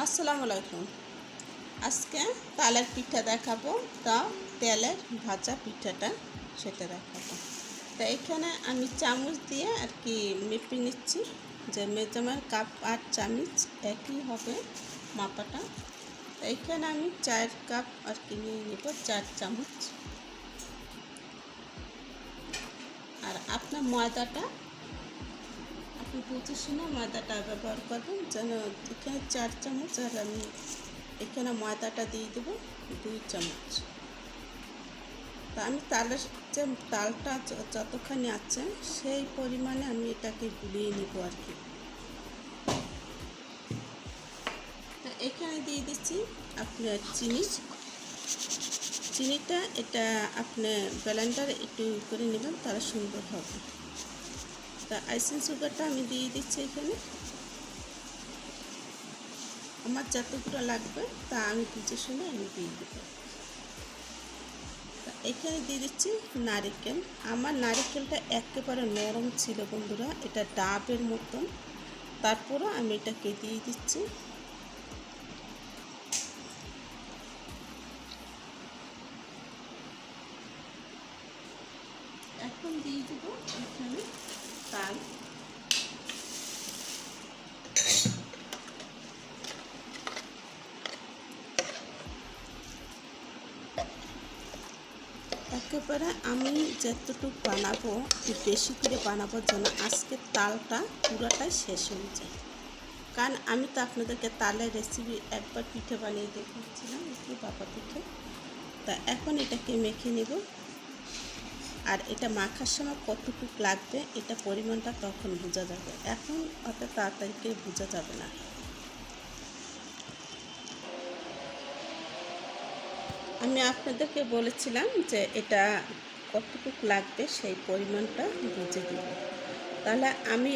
আসসালামু আলাইকুম। আজকে তালের পিঠা দেখাবো, তাও তেলের ভাজা পিঠাটা সেটা দেখাবো। তো এখানে আমি চামচ দিয়ে আর কি মেপে নিচ্ছি, যে মেজামের কাপ আর চামচ একই হবে মাপাটা। তো এখানে আমি 4 কাপ আর কি নিয়ে নেব, 4 চামচ। আর আপনার ময়দাটা আপনি বুঝে শুনে ময়দাটা ব্যবহার করবেন, যেন এখানে 4 চামচ আর আমি এখানে ময়দাটা দিয়ে দেবো 2 চামচ। তা আমি তালের যে তালটা যতখানি আছে সেই পরিমাণে আমি এটাকে গুলিয়ে নিব আর কি। তা এখানে দিয়ে দিচ্ছি আপনার চিনিটা, এটা আপনি ব্লেন্ডারে একটু করে নেবেন, তাহলে সুন্দর হবে। তা আইসিং সুগারটা আমি দিয়ে দিচ্ছি এখানে, আমার যতগুলো লাগবে তা আমি বুঝে শুনে আমি দিয়ে দেবো। এখানে দিয়ে দিচ্ছি নারকেল। আমার নারকেলটা একেবারে নরম ছিল বন্ধুরা, এটা ডাবের মতন, তারপরও আমি এটাকে দিয়ে দিচ্ছি। এখন দিয়ে দেব এখানে তাল। একেবারে আমি যতটুকু বানাবো একটু বেশি করে বানাবো, যেন আজকে তালটা পুরোটাই শেষ হয়ে যায়। কারণ আমি তো আপনাদেরকে তালের রেসিপি একবার পিঠে বানিয়ে দেখিয়েছিলাম, একটু বাবা পিঠে। তা এখন এটাকে মেখে নেব, আর এটা মাখার সময় কতটুকু লাগবে এটা পরিমাণটা তখন বোঝা যাবে, এখন অত তাড়াতাড়ি করে বোঝা যাবে না। আমি আপনাদেরকে বলেছিলাম যে এটা কতটুকু লাগবে সেই পরিমাণটা বুঝে দেব। তাহলে আমি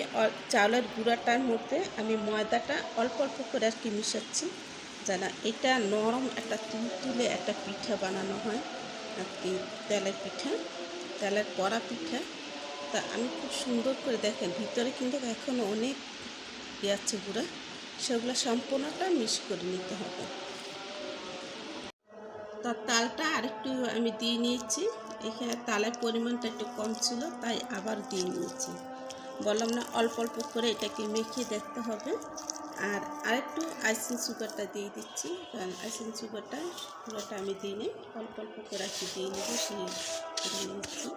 চাউলের গুঁড়াটার মধ্যে আমি ময়দাটা অল্প অল্প করে আর কি মিশাচ্ছি, যেন এটা নরম একটা তুলতুলে একটা পিঠা বানানো হয় আর কি, তেলের পিঠা, তেলের বড়া পিঠা। তা আমি খুব সুন্দর করে দেখেন ভিতরে কিন্তু এখনও অনেক আছে গুঁড়া, সেগুলো সম্পূর্ণটা মিক্স করে নিতে হবে। তার তালটা আরেকটু আমি দিয়ে নিয়েছি, এখানে তালের পরিমাণটা একটু কম ছিল তাই আবার দিয়ে নিয়েছি। বললাম না অল্প অল্প করে এটাকে মেখে দেখতে হবে। আর আরেকটু আইসিং সুগারটা দিয়ে দিচ্ছি, কারণ আইসিং সুগারটা পুরোটা আমি দিই নি, অল্প অল্প করে একটু দিয়ে নেব, সেই দিয়ে নিচ্ছি।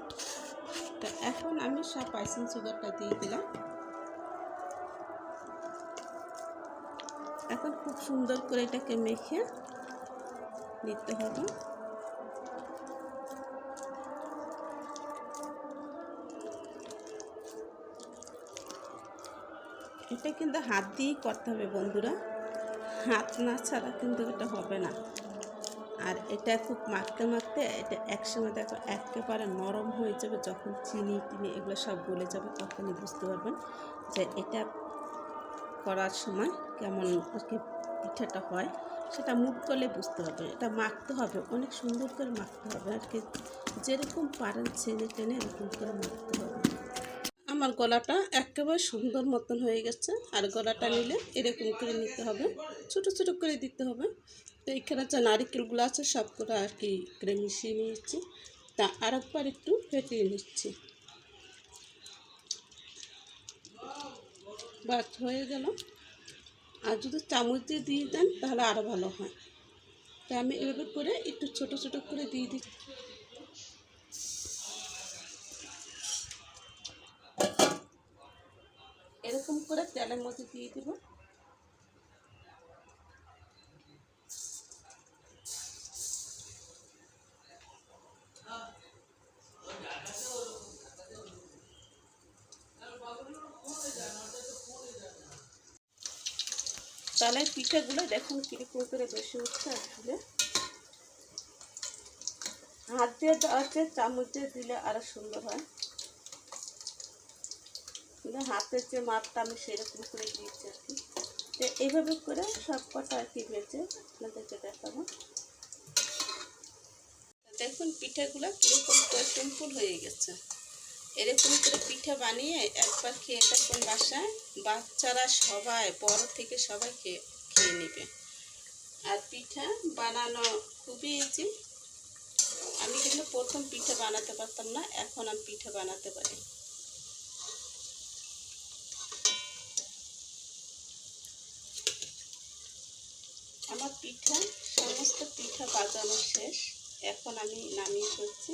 তো এখন আমি সব আইসিং সুগারটা দিয়ে দিলাম। এখন খুব সুন্দর করে এটাকে মেখে নিতে হবে। এটা কিন্তু হাত দিয়েই করতে হবে বন্ধুরা, হাত না ছাড়া কিন্তু এটা হবে না। আর এটা খুব মাখতে মাখতে এটা একসময় দেখো একেবারে নরম হয়ে যাবে, যখন চিনি টিনি এগুলো সব গলে যাবে তখনই বুঝতে পারবেন যে এটা করার সময় কেমন আর কি পিঠাটা হয়, সেটা মুখ করলে বুঝতে হবে। এটা মাখতে হবে, অনেক সুন্দর করে মাখতে হবে আর কি, যেরকম পারেন ছেড়ে টেনে এরকম করে মাখতে হবে। আমার গলাটা একেবারে সুন্দর মতন হয়ে গেছে, আর গলাটা নিলে এরকম করে নিতে হবে, ছোটো ছোটো করে দিতে হবে। তো এখানে যে নারকেলগুলো আছে সবগুলো আর কি করে মিশিয়ে নিয়েছি, তা আরেকবার একটু ফেটিয়ে নিচ্ছি, বাস হয়ে গেল। আর যদি চামচ দিয়ে দেন তাহলে আরও ভালো হয়। তো আমি এভাবে করে একটু ছোটো ছোটো করে দিয়ে দিচ্ছি। এরকম করে তেলের মধ্যে দিয়ে দেবো। তালের পিঠাগুলো দেখুন কীরকম করে বেশি উঠছে, আসলে হাত দিয়ে দেওয়াতে চামচ দিয়ে দিলে আরও সুন্দর হয়, কিন্তু হাতের যে মাপটা আমি সেরকম করে দিয়েছি আর কি। তো এইভাবে করে সব কটা আর কি ভেজে আপনাদেরকে দেখাবো। দেখুন পিঠাগুলো কীরকম করে সিম্পল হয়ে গেছে। এরকম করে পিঠা বানিয়ে একবার খেয়ে দেখুন বাসায়, বাচ্চারা সবাই বড় থেকে সবাই খেয়ে নেবে। আর পিঠা বানানো খুবই ইজি। আমি কিন্তু প্রথম পিঠা বানাতে পারতাম না, এখন আমি পিঠা বানাতে পারি। আমার সমস্ত পিঠা বাজানো শেষ, এখন আমি নামিয়ে ফেলছি।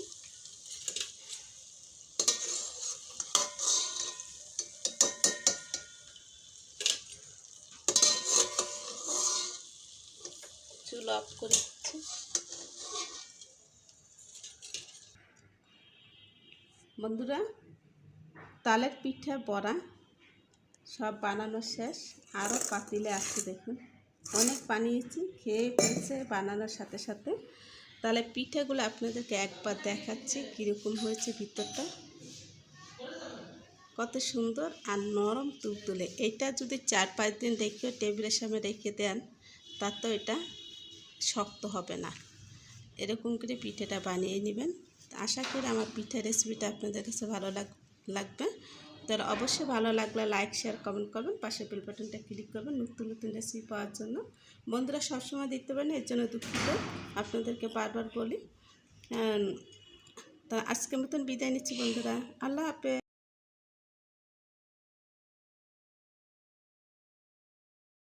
চুল অফ করে দিচ্ছি। বন্ধুরা, তালের পিঠা বড়া সব বানানো শেষ, আরও পাতিলে আছে দেখুন, অনেক বানিয়েছি, খেয়ে ফেলছে বানানোর সাথে সাথে। তাহলে পিঠাগুলো আপনাদেরকে একবার দেখাচ্ছি কীরকম হয়েছে। ভিতরটা কত সুন্দর আর নরম তুলতুলে। এটা যদি 4-5 দিন রেখে টেবিলের সামনে রেখে দেন, তার তো এটা শক্ত হবে না। এরকম করে পিঠাটা বানিয়ে নেবেন। আশা করি আমার পিঠার রেসিপিটা আপনাদের কাছে ভালো লাগবে। তাহলে অবশ্যই ভালো লাগলে লাইক, শেয়ার, কমেন্ট করবেন, পাশে বেল বাটনটা ক্লিক করবেন নতুন নতুন রেসিপি পাওয়ার জন্য। বন্ধুরা সবসময় দেখতে পারেন, এর জন্য দুঃখিত, আপনাদেরকে বারবার বলি। তা আজকের মতন বিদায় নিচ্ছি বন্ধুরা, আল্লাহ হাফেজ।